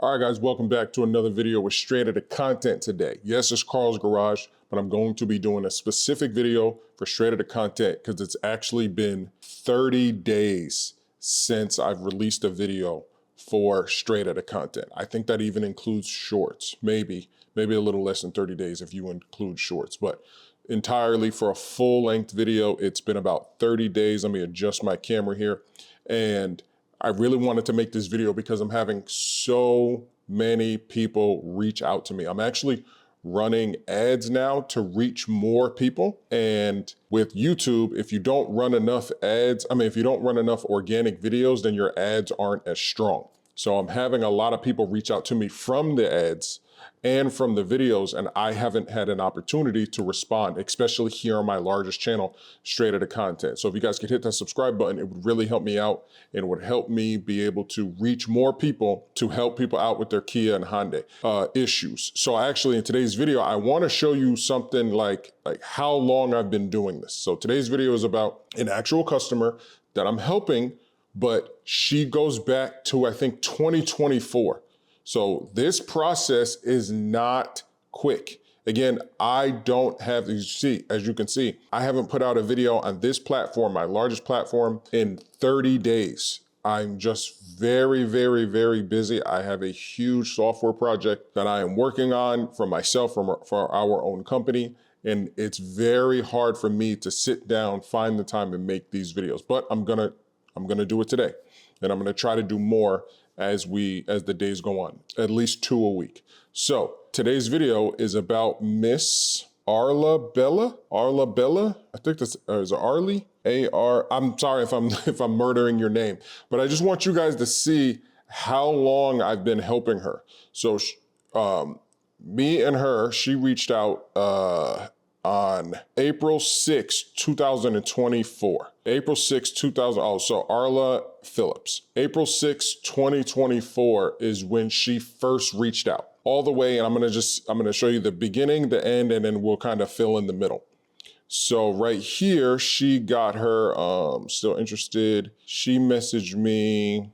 All right, guys, welcome back to another video with Straight Outta Content today. Yes, it's Carl's Garage, but I'm going to be doing a specific video for Straight Outta Content because it's actually been 30 days since I've released a video for Straight Outta Content. I think that even includes shorts, maybe a little less than 30 days if you include shorts, but entirely for a full-length video, it's been about 30 days. Let me adjust my camera here. And I really wanted to make this video because I'm having so many people reach out to me. I'm actually running ads now to reach more people. And with YouTube, if you don't run enough ads, if you don't run enough organic videos, then your ads aren't as strong. So I'm having a lot of people reach out to me from the ads and from the videos, and I haven't had an opportunity to respond, especially here on my largest channel, Straight Outta Content. So if you guys could hit that subscribe button, it would really help me out, and it would help me be able to reach more people to help people out with their Kia and Hyundai issues. So actually in today's video, I wanna show you something like how long I've been doing this. So today's video is about an actual customer that I'm helping, but she goes back to, I think, 2024. So this process is not quick. Again, I don't have, as you can see, I haven't put out a video on this platform, my largest platform, in 30 days. I'm just very, very, very busy. I have a huge software project that I am working on for myself, for our own company. And it's very hard for me to sit down, find the time and make these videos, but I'm gonna do it today. And I'm gonna try to do more as the days go on, at least 2 a week. So today's video is about Miss Arla Bella. I think that's is it Arlie? I'm sorry if I'm murdering your name, but I just want you guys to see how long I've been helping her. So me and her, she reached out on April 6, 2024. April 6, so Arla Phillips. April 6, 2024 is when she first reached out. All the way, and I'm gonna show you the beginning, the end, and then we'll kind of fill in the middle. So right here, she got her, still interested. She messaged me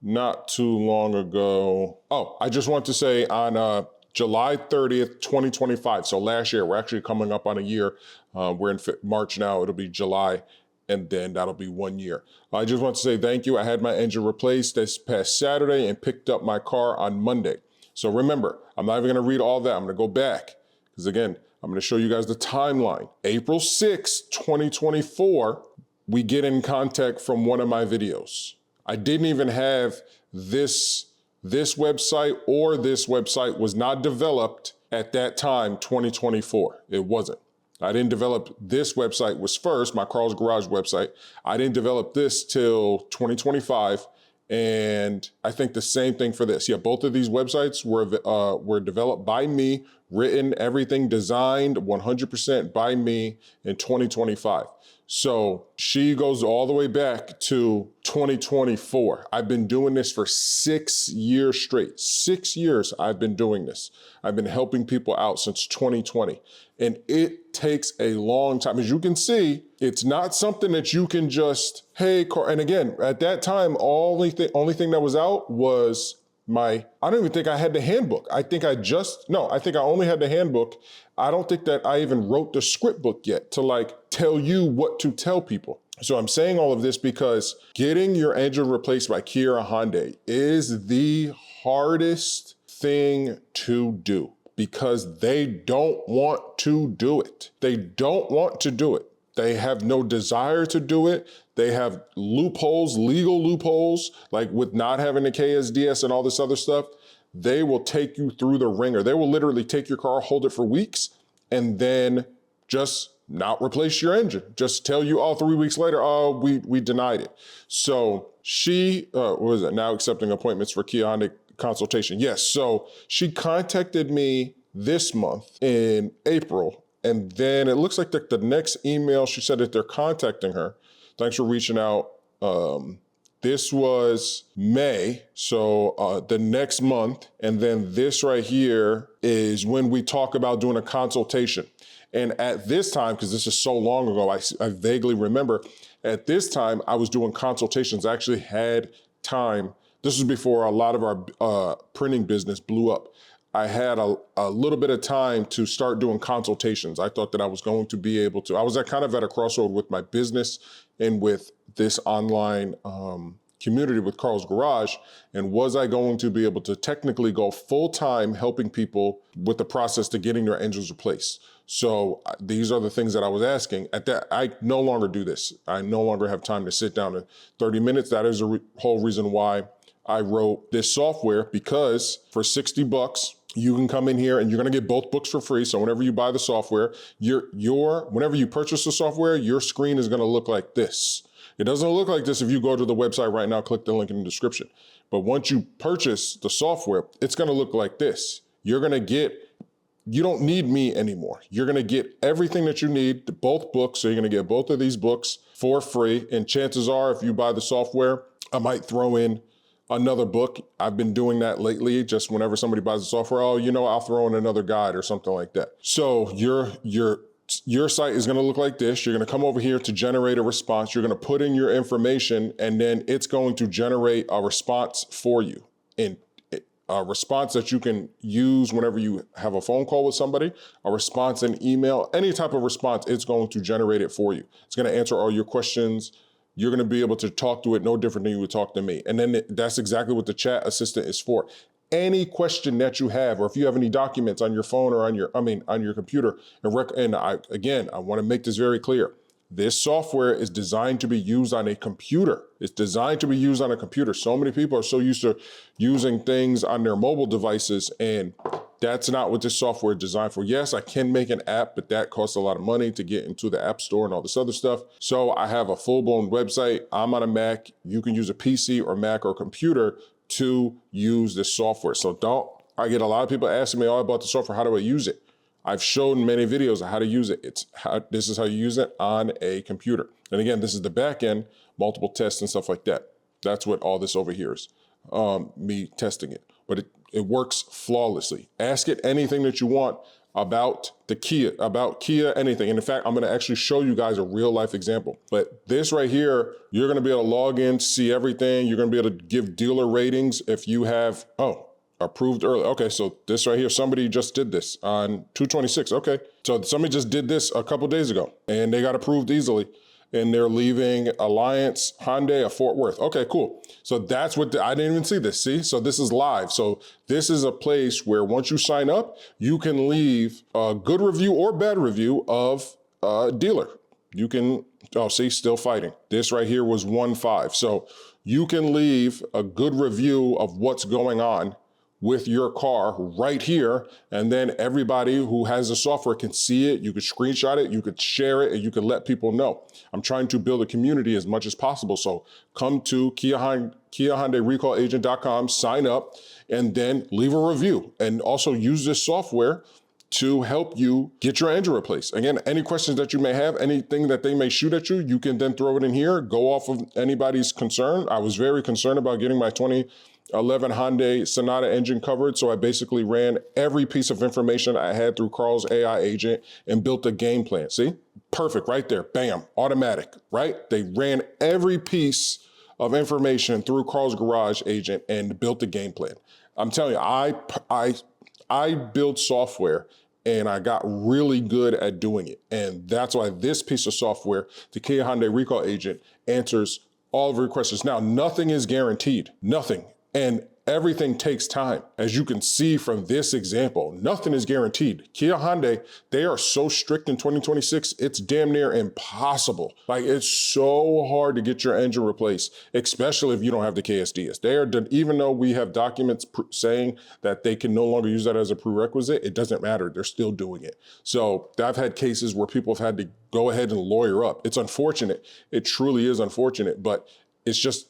not too long ago. Oh, I just want to say on July 30th, 2025. So last year, we're actually coming up on a year. We're in March now, it'll be July, and then that'll be 1 year. I just want to say thank you. I had my engine replaced this past Saturday and picked up my car on Monday. So remember, I'm not even gonna read all that. I'm gonna go back, because again, I'm gonna show you guys the timeline. April 6, 2024, we get in contact from one of my videos. I didn't even have this website, or this website was not developed at that time, 2024. It wasn't. I didn't develop this website was first, my Carl's Garage website. I didn't develop this till 2025. And I think the same thing for this. Yeah, both of these websites were developed by me, written, everything designed 100% by me in 2025. So she goes all the way back to 2024. I've been doing this for 6 years straight. 6 years I've been doing this. I've been helping people out since 2020. And it takes a long time. As you can see, it's not something that you can just, hey, and again, at that time, only thing that was out was I don't even think I had the handbook. I think I only had the handbook. I don't think that I even wrote the script book yet to tell you what to tell people. So I'm saying all of this because getting your engine replaced by Kia or Hyundai is the hardest thing to do because they don't want to do it. They don't want to do it. They have no desire to do it. They have loopholes, legal loopholes, like with not having a KSDS and all this other stuff. They will take you through the ringer. They will literally take your car, hold it for weeks, and then just not replace your engine. Just tell you, 3 weeks later, we denied it. So she, now accepting appointments for Kia Hyundai consultation. Yes, so she contacted me this month in April. And then it looks like the next email, she said that they're contacting her. Thanks for reaching out. This was May, so the next month. And then this right here is when we talk about doing a consultation. And at this time, because this is so long ago, I vaguely remember, at this time I was doing consultations. I actually had time this was before a lot of our printing business blew up. I had a little bit of time to start doing consultations. I thought that I was going to be able to, I was kind of at a crossroad with my business and with this online community with Carl's Garage. And was I going to be able to technically go full-time helping people with the process to getting their engines replaced? So these are the things that I was asking. At that, I no longer do this. I no longer have time to sit down in 30 minutes. That is the whole reason why I wrote this software, because for 60 bucks, you can come in here and you're gonna get both books for free. So whenever you buy the software, whenever you purchase the software, your screen is gonna look like this. It doesn't look like this if you go to the website right now, click the link in the description. But once you purchase the software, it's gonna look like this. You don't need me anymore. You're gonna get everything that you need, both books. So you're gonna get both of these books for free. And chances are, if you buy the software, I might throw in another book. I've been doing that lately, just whenever somebody buys the software, I'll throw in another guide or something like that. So your site is gonna look like this. You're gonna come over here to generate a response. You're gonna put in your information, and then it's going to generate a response for you. And a response that you can use whenever you have a phone call with somebody, a response in email, any type of response, it's going to generate it for you. It's gonna answer all your questions. You're gonna be able to talk to it no different than you would talk to me. And then that's exactly what the chat assistant is for. Any question that you have, or if you have any documents on your phone or on your computer, and I wanna make this very clear. This software is designed to be used on a computer. It's designed to be used on a computer. So many people are so used to using things on their mobile devices, and that's not what this software is designed for. Yes, I can make an app, but that costs a lot of money to get into the App Store and all this other stuff. So I have a full-blown website. I'm on a Mac. You can use a PC or Mac or computer to use this software. So I get a lot of people asking me all about the software. How do I use it? I've shown many videos of how to use it. This is how you use it on a computer. And again, this is the back end, multiple tests and stuff like that. That's what all this over here is, me testing it. But it works flawlessly. Ask it anything that you want about Kia, anything. And in fact, I'm gonna actually show you guys a real life example. But this right here, you're gonna be able to log in, see everything. You're gonna be able to give dealer ratings if you have, approved early. Okay, so this right here, somebody just did this on 2/26. Okay, so somebody just did this a couple days ago and they got approved easily. And they're leaving Alliance Hyundai of Fort Worth. Okay, cool. So that's what, I didn't even see this, see? So this is live. So this is a place where once you sign up, you can leave a good review or bad review of a dealer. You can, still fighting. This right here was 1.5. So you can leave a good review of what's going on with your car right here. And then everybody who has the software can see it. You could screenshot it, you could share it, and you could let people know. I'm trying to build a community as much as possible. So come to KiaHyundaiRecallAgent.com, sign up, and then leave a review. And also use this software to help you get your engine replaced. Again, any questions that you may have, anything that they may shoot at you, you can then throw it in here, go off of anybody's concern. I was very concerned about getting my 2011 Hyundai Sonata engine covered. So I basically ran every piece of information I had through Carl's AI agent and built a game plan. See, perfect right there, bam, automatic, right? They ran every piece of information through Carl's Garage agent and built a game plan. I'm telling you, I build software and I got really good at doing it. And that's why this piece of software, the Kia Hyundai Recall Agent, answers all of your questions. Now, nothing is guaranteed, nothing. And everything takes time. As you can see from this example, nothing is guaranteed. Kia Hyundai, they are so strict in 2026, it's damn near impossible. Like, it's so hard to get your engine replaced, especially if you don't have the KSDS. Even though we have documents saying that they can no longer use that as a prerequisite, it doesn't matter, they're still doing it. So I've had cases where people have had to go ahead and lawyer up. It's unfortunate, it truly is unfortunate, but it's just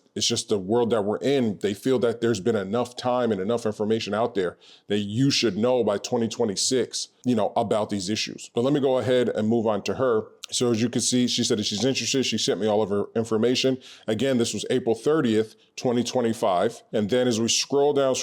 the world that we're in. They feel that there's been enough time and enough information out there that you should know by 2026, about these issues. But let me go ahead and move on to her. So as you can see, she said that she's interested. She sent me all of her information. Again, this was April 30th, 2025. And then as we scroll down,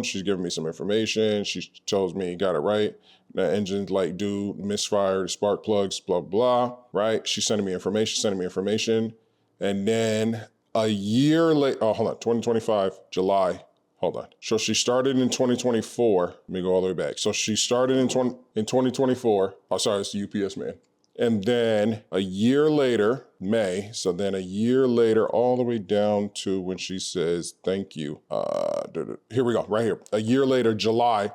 she's giving me some information. She tells me, got it right. The engine light dude, misfired, spark plugs, blah, blah, right? She's sending me information. And then A year late, oh, hold on, 2025, July. Hold on. So she started in 2024. Let me go all the way back. So she started in 2024. Oh, sorry, it's the UPS man. And then a year later, May, so then a year later, all the way down to when she says, thank you. Here we go, right here. A year later, July,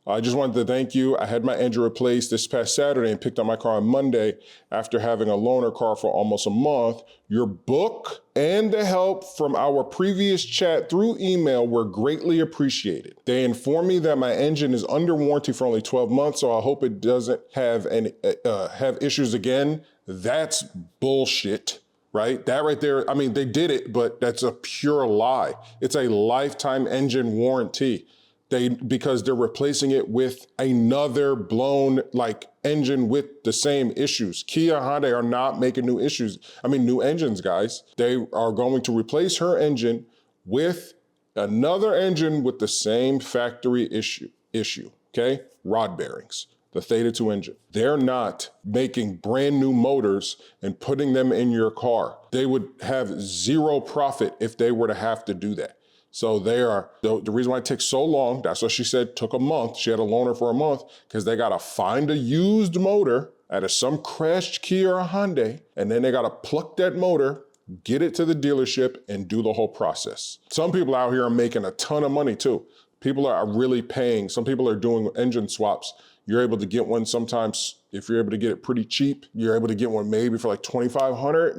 I just wanted to thank you. I had my engine replaced this past Saturday and picked up my car on Monday after having a loaner car for almost a month. Your book and the help from our previous chat through email were greatly appreciated. They informed me that my engine is under warranty for only 12 months, so I hope it doesn't have any have issues again. That's bullshit, right? That right there, I mean, they did it, but that's a pure lie. It's a lifetime engine warranty. Because they're replacing it with another blown engine with the same issues. Kia, Hyundai are not making new new engines, guys. They are going to replace her engine with another engine with the same factory issue, okay? Rod bearings, the Theta 2 engine. They're not making brand new motors and putting them in your car. They would have zero profit if they were to have to do that. So the reason why it takes so long, that's what she said, took a month. She had a loaner for a month because they got to find a used motor out of some crashed Kia or Hyundai, and then they got to pluck that motor, get it to the dealership, and do the whole process. Some people out here are making a ton of money too. People are really paying. Some people are doing engine swaps. You're able to get one sometimes, if you're able to get it pretty cheap, you're able to get one maybe for like $2,500,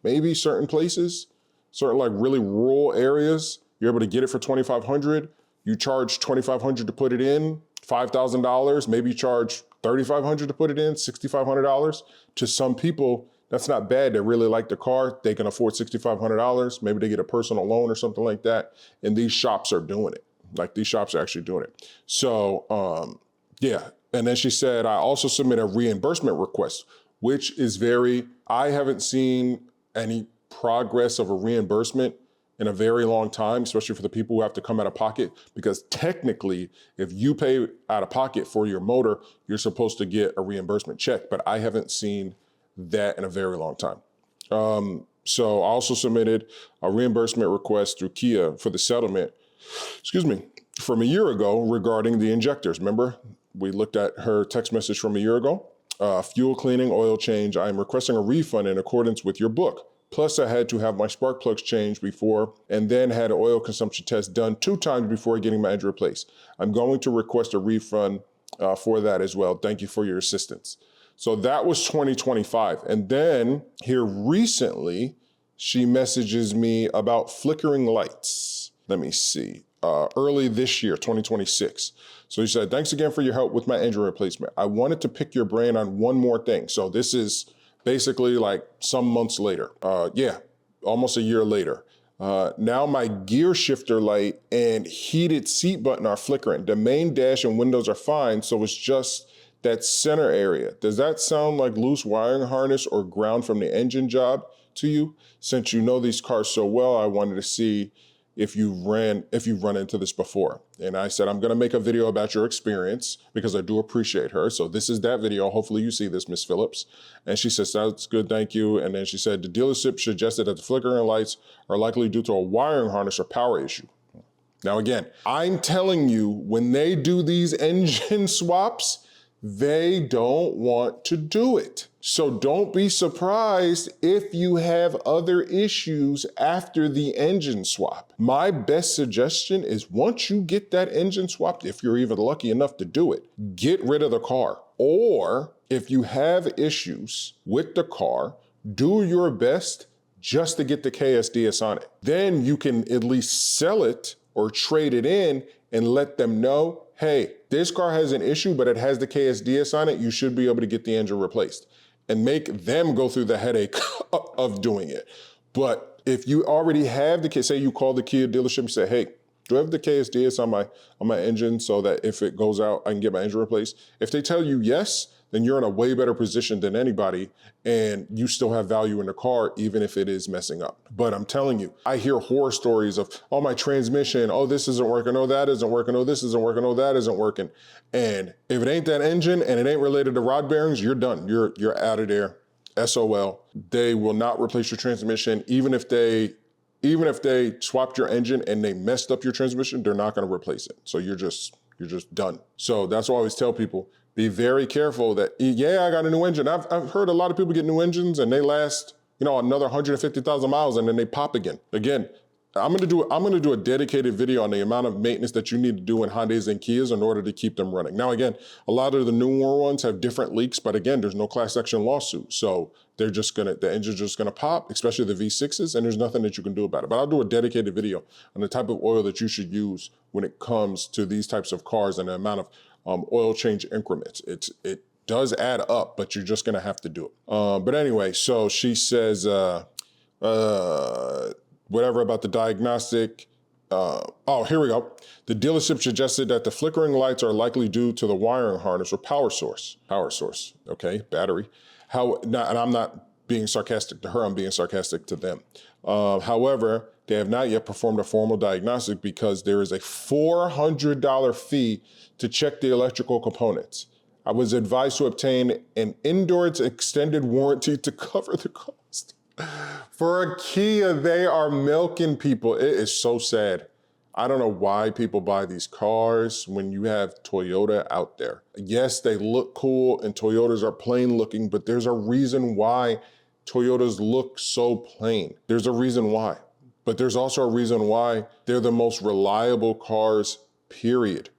maybe certain places. Certain really rural areas, you're able to get it for $2,500. You charge $2,500 to put it in, $5,000, maybe you charge $3,500 to put it in, $6,500. To some people, that's not bad. They really like the car. They can afford $6,500. Maybe they get a personal loan or something like that. And these shops are doing it. These shops are actually doing it. So, yeah. And then she said, I also submit a reimbursement request, which is I haven't seen any progress of a reimbursement in a very long time, especially for the people who have to come out of pocket, because technically, if you pay out of pocket for your motor, you're supposed to get a reimbursement check, but I haven't seen that in a very long time. So I also submitted a reimbursement request through Kia for the settlement, from a year ago regarding the injectors. Remember, we looked at her text message from a year ago. Fuel cleaning, oil change. I am requesting a refund in accordance with your book. Plus, I had to have my spark plugs changed before and then had an oil consumption test done 2 times before getting my engine replaced. I'm going to request a refund for that as well. Thank you for your assistance. So that was 2025. And then here recently, she messages me about flickering lights. Let me see. Early this year, 2026. So she said, thanks again for your help with my engine replacement. I wanted to pick your brain on one more thing. So this is basically some months later. Almost a year later. Now my gear shifter light and heated seat button are flickering. The main dash and windows are fine, so it's just that center area. Does that sound like loose wiring harness or ground from the engine job to you? Since you know these cars so well, I wanted to see if you've run into this before. And I said, I'm gonna make a video about your experience because I do appreciate her. So this is that video. Hopefully you see this, Miss Phillips. And she says, that's good, thank you. And then she said, the dealership suggested that the flickering lights are likely due to a wiring harness or power issue. Now again, I'm telling you, when they do these engine swaps, they don't want to do it. So don't be surprised if you have other issues after the engine swap. My best suggestion is once you get that engine swapped, if you're even lucky enough to do it, get rid of the car. Or if you have issues with the car, do your best just to get the KSDS on it. Then you can at least sell it or trade it in and let them know, hey, this car has an issue, but it has the KSDS on it. You should be able to get the engine replaced and make them go through the headache of doing it. But if you already have say you call the Kia dealership and say, hey, do I have the KSDS on my engine so that if it goes out, I can get my engine replaced? If they tell you yes, then you're in a way better position than anybody and you still have value in the car, even if it is messing up. But I'm telling you, I hear horror stories of, oh, my transmission, oh, this isn't working, oh, that isn't working, oh, this isn't working, oh, that isn't working. And if it ain't that engine and it ain't related to rod bearings, you're done. You're out of there. SOL. They will not replace your transmission, even if they even if they swapped your engine and they messed up your transmission, they're not gonna replace it. So you're just done. So that's why I always tell people, be very careful that, yeah, I got a new engine. I've heard a lot of people get new engines and they last, another 150,000 miles and then they pop again. Again, I'm gonna do a dedicated video on the amount of maintenance that you need to do in Hyundais and Kias in order to keep them running. Now, again, a lot of the newer ones have different leaks, but again, there's no class action lawsuit. So the engine's just gonna pop, especially the V6s, and there's nothing that you can do about it. But I'll do a dedicated video on the type of oil that you should use when it comes to these types of cars and the amount of oil change increments. It does add up, but you're just gonna have to do it. But anyway, so she says, whatever about the diagnostic. Oh, here we go. The dealership suggested that the flickering lights are likely due to the wiring harness or power source. Power source, okay, battery. And I'm not being sarcastic to her, I'm being sarcastic to them. However, they have not yet performed a formal diagnostic because there is a $400 fee to check the electrical components. I was advised to obtain an Endurance extended warranty to cover the cost. For a Kia, they are milking people. It is so sad. I don't know why people buy these cars when you have Toyota out there. Yes, they look cool and Toyotas are plain looking, but there's a reason why Toyotas look so plain. There's a reason why. But there's also a reason why they're the most reliable cars, period.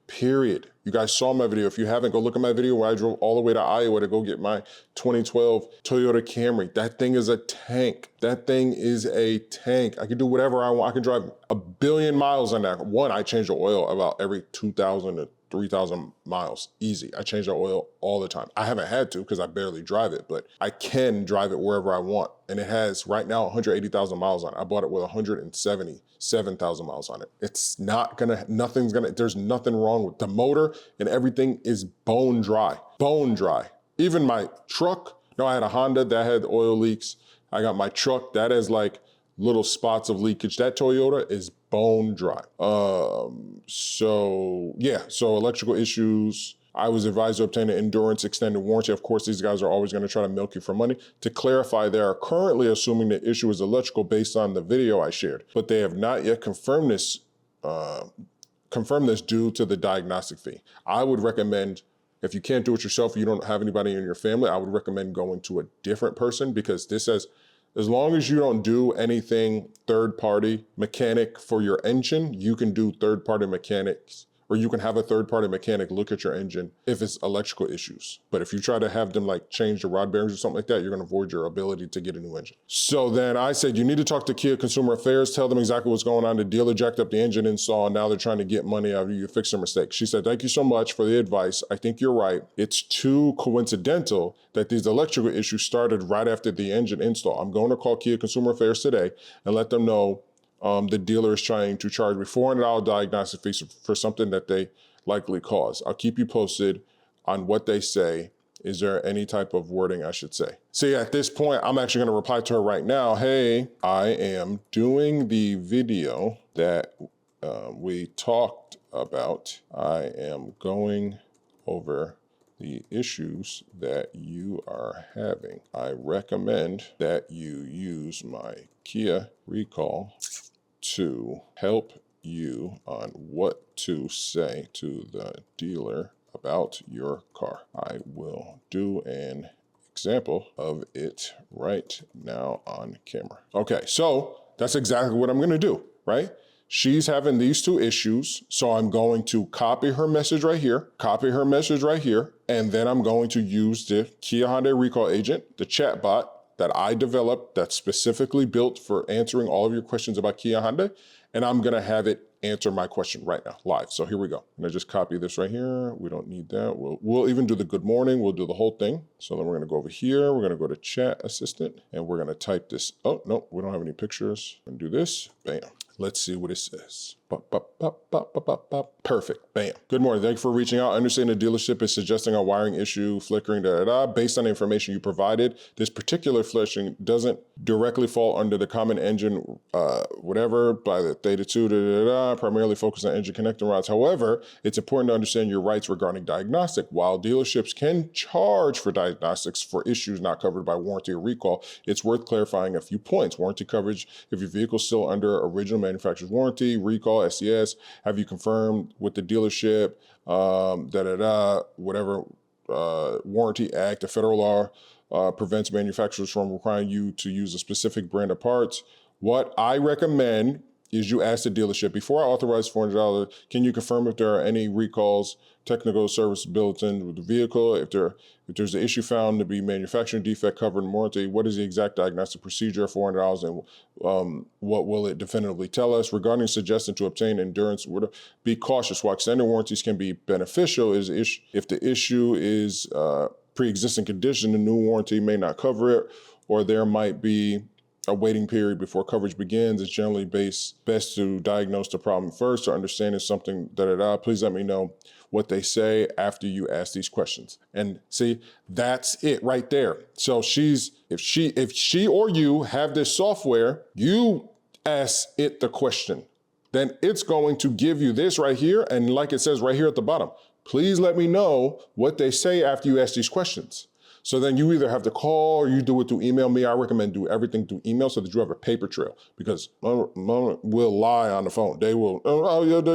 You guys saw my video. If you haven't, go look at my video where I drove all the way to Iowa to go get my 2012 Toyota Camry. That thing is a tank. That thing is a tank. I can do whatever I want. I can drive 1 billion miles on that. One, I change the oil about every 2,000 to 3,000 miles. Easy. I change the oil all the time. I haven't had to because I barely drive it, but I can drive it wherever I want. And it has right now 180,000 miles on it. I bought it with 177,000 miles on it. It's not gonna, there's nothing wrong with the motor and everything is bone dry. Even my truck, I had a Honda that had oil leaks. I got my truck that has like little spots of leakage. That Toyota is bone dry. So electrical issues. I was advised to obtain an Endurance extended warranty. Of course, these guys are always going to try to milk you for money. To clarify, they are currently assuming the issue is electrical based on the video I shared, but they have not yet confirmed this due to the diagnostic fee. I would recommend, if you can't do it yourself, you don't have anybody in your family, I would recommend going to a different person because this says, as long as you don't do anything third-party mechanic for your engine, you can do third-party mechanics, or you can have a third-party mechanic look at your engine if it's electrical issues. But if you try to have them like change the rod bearings or something like that, you're gonna avoid your ability to get a new engine. So then I said, you need to talk to Kia Consumer Affairs, tell them exactly what's going on. The dealer jacked up the engine install, and now they're trying to get money out of you to fix their mistake. She said, thank you so much for the advice. I think you're right. It's too coincidental that these electrical issues started right after the engine install. I'm going to call Kia Consumer Affairs today and let them know the dealer is trying to charge me $400 diagnostic fees for something that they likely caused. I'll keep you posted on what they say. Is there any type of wording I should say? See, at this point, I'm actually gonna reply to her right now. Hey, I am doing the video that we talked about. I am going over the issues that you are having. I recommend that you use my Kia recall to help you on what to say to the dealer about your car. I will do an example of it right now on camera. Okay, so that's exactly what I'm gonna do, right? She's having these two issues, so I'm going to copy her message right here, and then I'm going to use the Kia Hyundai Recall Agent, the chat bot that I developed that's specifically built for answering all of your questions about Kia Hyundai, and I'm gonna have it answer my question right now, live. So here we go. I'm gonna just copy this right here. We don't need that. We'll even do the good morning. We'll do the whole thing. So then we're gonna go over here. We're gonna go to Chat Assistant, and we're gonna type this. Oh, no, we don't have any pictures. I'm gonna do this, bam. Let's see what it says. Perfect, bam. Good morning, thank you for reaching out. I understand the dealership is suggesting a wiring issue, flickering, Based on the information you provided, this particular flashing doesn't directly fall under the common engine, whatever, by the Theta 2, primarily focused on engine connecting rods. However, it's important to understand your rights regarding diagnostic. While dealerships can charge for diagnostics for issues not covered by warranty or recall, it's worth clarifying a few points. Warranty coverage, if your vehicle's still under original manufacturer's warranty, recall, SCS, have you confirmed with the dealership, whatever, warranty act, a federal law, prevents manufacturers from requiring you to use a specific brand of parts. What I recommend is you ask the dealership, before I authorize $400, can you confirm if there are any recalls, technical service built in with the vehicle? If there's an issue found to be manufacturing defect covered in warranty, what is the exact diagnostic procedure of $400 and what will it definitively tell us? Regarding suggestion to obtain endurance, be cautious. While extended warranties can be beneficial, if the issue is pre-existing condition, the new warranty may not cover it, or there might be a waiting period before coverage begins. It's generally best to diagnose the problem first or understand it's something, Please let me know what they say after you ask these questions. And see, that's it right there. So if she or you have this software, you ask it the question, then it's going to give you this right here. And like it says right here at the bottom, please let me know what they say after you ask these questions. So then you either have to call or you do it through email. I recommend do everything through email so that you have a paper trail, because mom will lie on the phone. They will,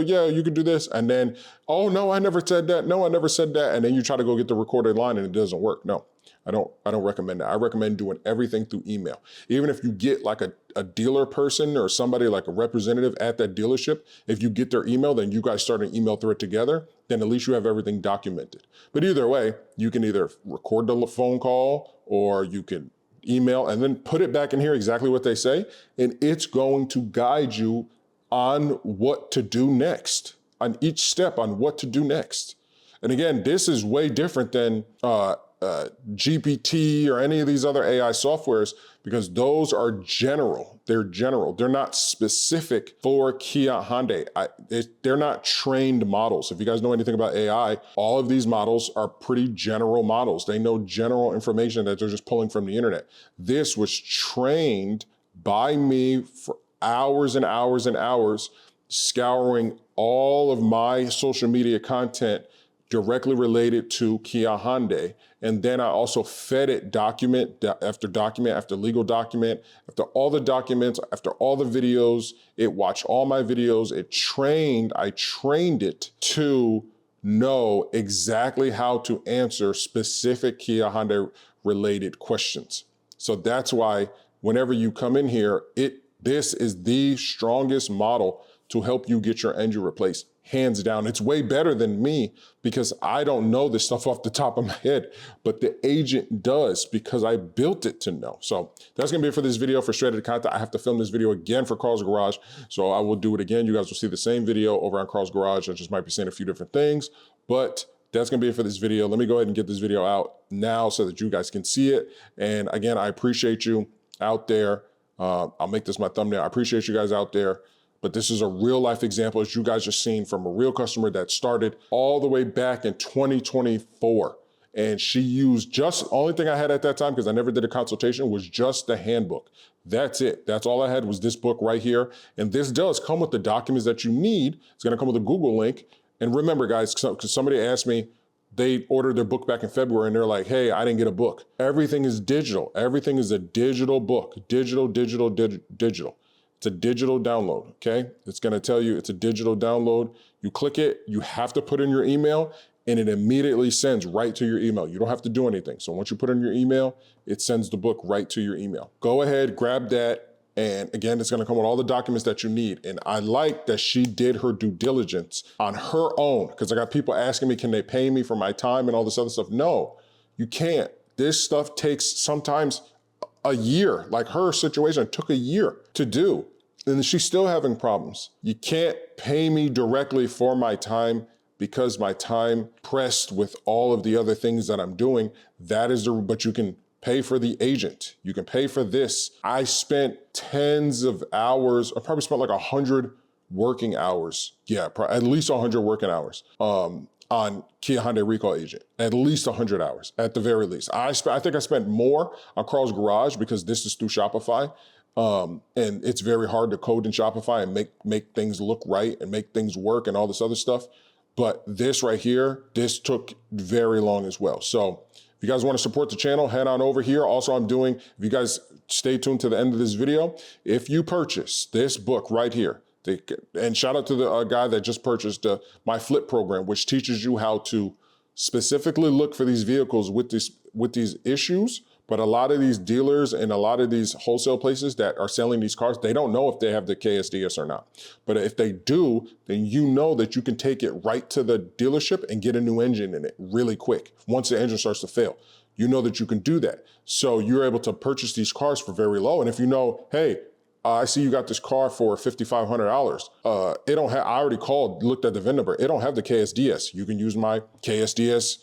yeah, you can do this. And then, oh no, I never said that. No, I never said that. And then you try to go get the recorded line and it doesn't work. No, I don't recommend that. I recommend doing everything through email. Even if you get like a dealer person or somebody like a representative at that dealership, if you get their email, then you guys start an email thread together, then at least you have everything documented. But either way, you can either record the phone call or you can email and then put it back in here exactly what they say, and it's going to guide you on what to do next, on each step on what to do next. And again, this is way different than GPT or any of these other AI softwares, because those are general. They're general. They're not specific for Kia Hyundai. They're not trained models. If you guys know anything about AI, all of these models are pretty general models. They know general information that they're just pulling from the internet. This was trained by me for hours and hours and hours, scouring all of my social media content directly related to Kia Hyundai. And then I also fed it document after legal document, after all the documents, after all the videos. It watched all my videos. I trained it to know exactly how to answer specific Kia Hyundai related questions. So that's why whenever you come in here, this is the strongest model to help you get your engine replaced. Hands down. It's way better than me because I don't know this stuff off the top of my head, but the agent does because I built it to know. So that's gonna be it for this video for Straight Outta Content. I have to film this video again for Carl's Garage, so I will do it again. You guys will see the same video over on Carl's Garage. I just might be saying a few different things, but that's gonna be it for this video. Let me go ahead and get this video out now so that you guys can see it. And again, I appreciate you out there. I'll make this my thumbnail. I appreciate you guys out there. But this is a real life example, as you guys just seen, from a real customer that started all the way back in 2024. And she used the only thing I had at that time, because I never did a consultation, was just the handbook. That's it. That's all I had was this book right here. And this does come with the documents that you need. It's gonna come with a Google link. And remember guys, because somebody asked me, they ordered their book back in February and they're like, hey, I didn't get a book. Everything is digital. Everything is a digital book. Digital. It's a digital download, okay? It's gonna tell you it's a digital download. You click it, you have to put in your email, and it immediately sends right to your email. You don't have to do anything. So once you put in your email, it sends the book right to your email. Go ahead, grab that, and again, it's gonna come with all the documents that you need. And I like that she did her due diligence on her own, because I got people asking me, can they pay me for my time and all this other stuff? No, you can't. This stuff takes sometimes a year. Like her situation took a year to do. And she's still having problems. You can't pay me directly for my time because my time pressed with all of the other things that I'm doing. But you can pay for the agent. You can pay for this. I spent tens of hours. I probably spent like 100 working hours. Yeah, at least 100 working hours on Kia Hyundai Recall Agent, at least 100 hours, at the very least. I think I spent more on Carl's Garage because this is through Shopify. And it's very hard to code in Shopify and make things look right and make things work and all this other stuff. But this right here, this took very long as well. So if you guys want to support the channel, head on over here. Also, if you guys stay tuned to the end of this video, if you purchase this book right here, and shout out to the guy that just purchased my Flip program, which teaches you how to specifically look for these vehicles with these issues. But a lot of these dealers and a lot of these wholesale places that are selling these cars, they don't know if they have the KSDS or not. But if they do, then you know that you can take it right to the dealership and get a new engine in it really quick. Once the engine starts to fail, you know that you can do that. So you're able to purchase these cars for very low. And if you know, hey, I see you got this car for $5,500. I already looked at the VIN number. It don't have the KSDS. You can use my KSDS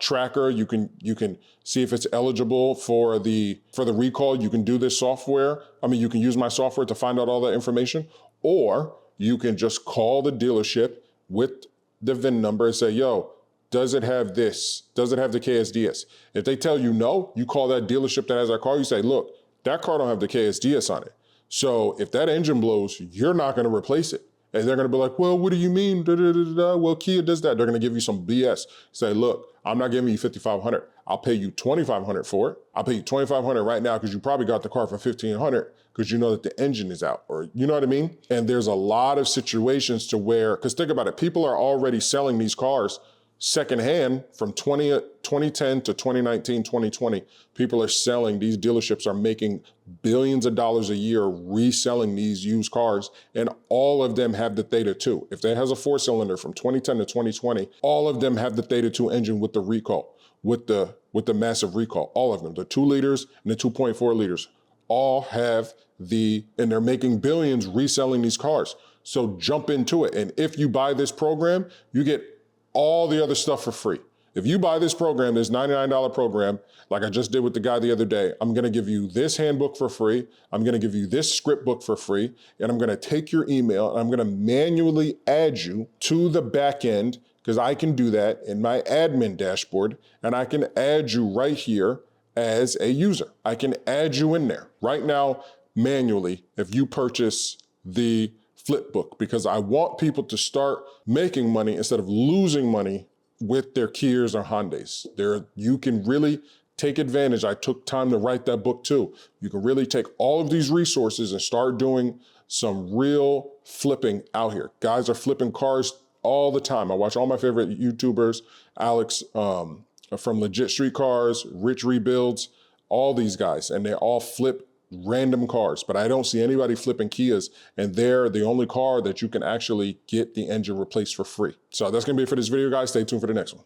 tracker. You can see if it's eligible for the recall. You can do this software. You can use my software to find out all that information, or you can just call the dealership with the VIN number and say, yo, does it have this? Does it have the KSDS? If they tell you no, you call that dealership that has that car. You say, look, that car don't have the KSDS on it. So if that engine blows, you're not going to replace it. And they're going to be like, well, what do you mean? Well, Kia does that. They're going to give you some BS. Say, look, I'm not giving you $5,500. I'll pay you $2,500 for it. I'll pay you $2,500 right now because you probably got the car for $1,500 because you know that the engine is out, or you know what I mean? And there's a lot of situations to where, because think about it, people are already selling these cars secondhand from 2010 to 2019, 2020. People are selling, these dealerships are making billions of dollars a year reselling these used cars, and all of them have the Theta 2. If that has a 4-cylinder from 2010 to 2020, all of them have the Theta 2 engine with the recall, with the massive recall. All of them, the 2 liters and the 2.4 liters, all have and they're making billions reselling these cars. So jump into it. And if you buy this program, you get all the other stuff for free. If you buy this program, this $99 program, like I just did with the guy the other day, I'm gonna give you this handbook for free. I'm gonna give you this script book for free. And I'm gonna take your email and I'm gonna manually add you to the back end, because I can do that in my admin dashboard, and I can add you right here as a user. I can add you in there right now manually if you purchase the Flip book, because I want people to start making money instead of losing money with their Kias or Hyundais. You can really take advantage. I took time to write that book too. You can really take all of these resources and start doing some real flipping out here. Guys are flipping cars all the time. I watch all my favorite YouTubers, Alex from Legit Street Cars, Rich Rebuilds, all these guys, and they all flip random cars, but I don't see anybody flipping Kias, and they're the only car that you can actually get the engine replaced for free. So that's gonna be it for this video, guys. Stay tuned for the next one.